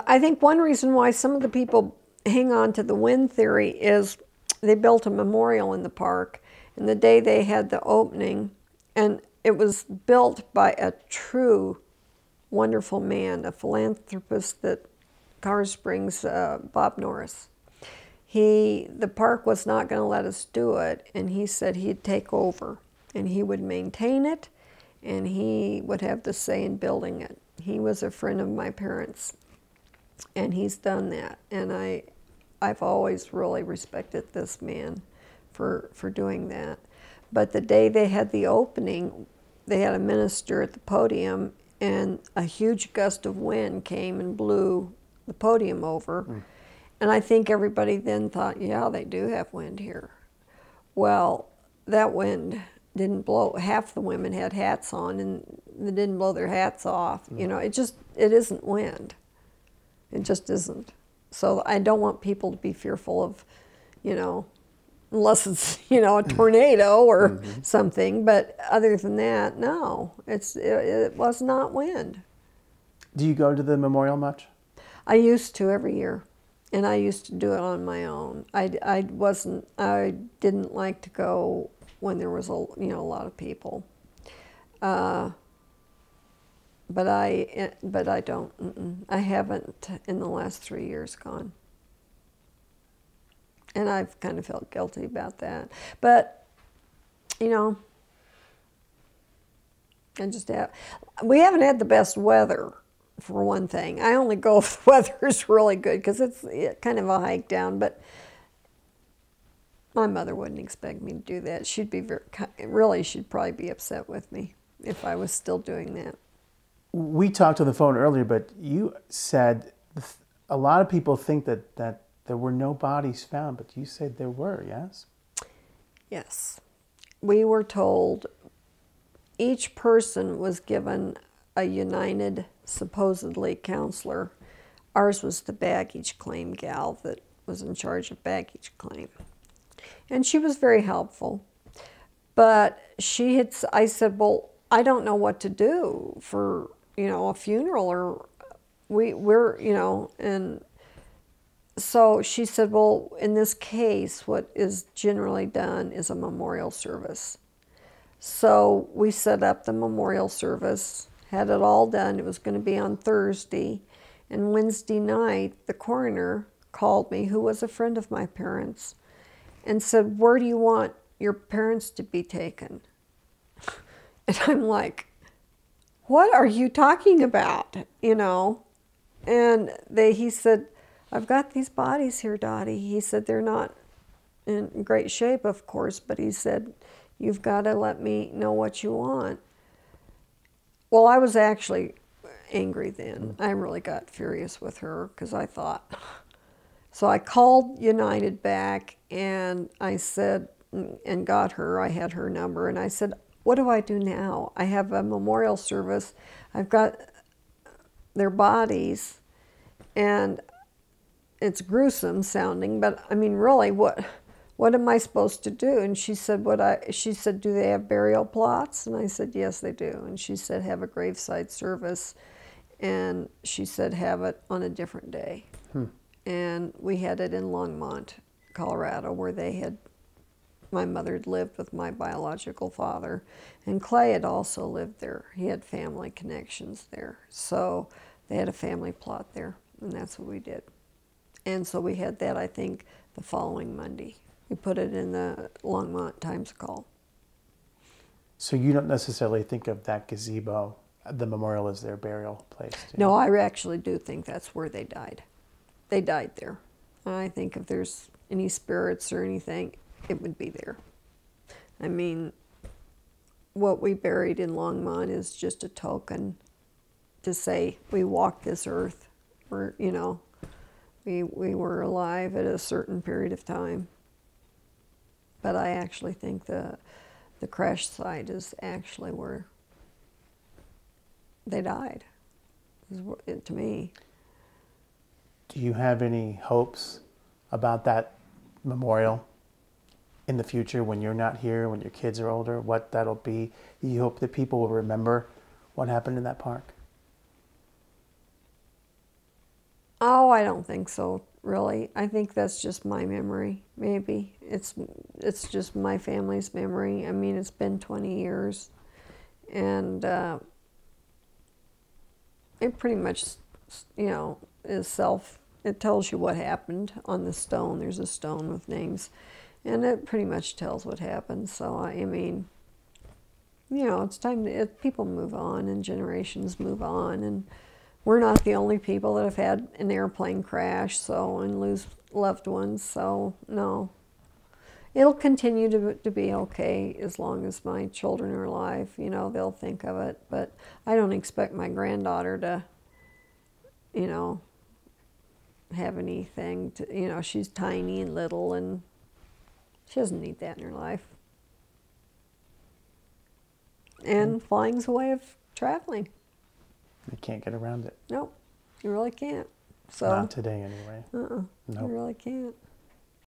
I think one reason why some of the people hang on to the wind theory is they built a memorial in the park, and the day they had the opening, and it was built by a true wonderful man, a philanthropist that Colorado Springs, Bob Norris. The park was not going to let us do it, and he said he'd take over, and he would maintain it, and he would have the say in building it. He was a friend of my parents, and he's done that, and I've always really respected this man for doing that. But the day they had the opening, they had a minister at the podium, and a huge gust of wind came and blew the podium over. Mm. And I think everybody then thought, yeah, they do have wind here. Well, that wind didn't blow. Half the women had hats on, and they didn't blow their hats off. Mm. You know, it isn't wind. It just isn't. So I don't want people to be fearful of, you know, unless it's, you know, a tornado or mm-hmm. something. But other than that, no, it was not wind. Do you go to the memorial much? I used to every year, and I used to do it on my own. I didn't like to go when there was a lot of people. But I don't. I haven't in the last 3 years gone. And I've kind of felt guilty about that. But, you know, we haven't had the best weather, for one thing. I only go if the weather is really good, because it's kind of a hike down. But my mother wouldn't expect me to do that. She'd probably be upset with me if I was still doing that. We talked on the phone earlier, but you said a lot of people think that there were no bodies found, but you said there were, yes? Yes. We were told each person was given a United, supposedly, counselor. Ours was the baggage claim gal that was in charge of baggage claim. And she was very helpful. But I said, well, I don't know what to do for, you know, a funeral, or we're, you know, and so she said, well, in this case, what is generally done is a memorial service. So we set up the memorial service, had it all done. It was going to be on Thursday. And Wednesday night, the coroner called me, who was a friend of my parents, and said, where do you want your parents to be taken? And I'm like, what are you talking about, you know? And he said, I've got these bodies here, Dottie. He said, they're not in great shape, of course, but he said, you've got to let me know what you want. Well, I was actually angry then. I really got furious with her, because I thought. So I called United back, and I said, and got her, I had her number, and I said, what do I do now? I have a memorial service. I've got their bodies, and it's gruesome sounding, but I mean, really, what am I supposed to do? And she said, do they have burial plots? And I said, yes, they do. And she said, have a graveside service. And she said, have it on a different day. And we had it in Longmont, Colorado, where my mother had lived with my biological father, and Clay had also lived there. He had family connections there. So they had a family plot there, and that's what we did. And so we had that, I think, the following Monday. We put it in the Longmont Times-Call. So you don't necessarily think of that gazebo, the memorial, as their burial place? No, I actually do think that's where they died. They died there. I think if there's any spirits or anything, it would be there. I mean, what we buried in Longmont is just a token to say we walked this earth. We're, you know, we were alive at a certain period of time. But I actually think the crash site is actually where they died, to me. Do you have any hopes about that memorial in the future, when you're not here, when your kids are older, what that'll be? You hope that people will remember what happened in that park? Oh, I don't think so, really. I think that's just my memory, maybe. It's just my family's memory. I mean, it's been 20 years, and it pretty much, you know, it tells you what happened on the stone. There's a stone with names, and it pretty much tells what happened. So, I mean, you know, it's time people move on and generations move on, and we're not the only people that have had an airplane crash, and lose loved ones. So no, it'll continue to be okay as long as my children are alive. You know, they'll think of it, but I don't expect my granddaughter to, you know, have anything to, you know, she's tiny and little, and she doesn't need that in her life. And flying's a way of traveling. You can't get around it. Nope, you really can't. So not today, anyway. nope. You really can't.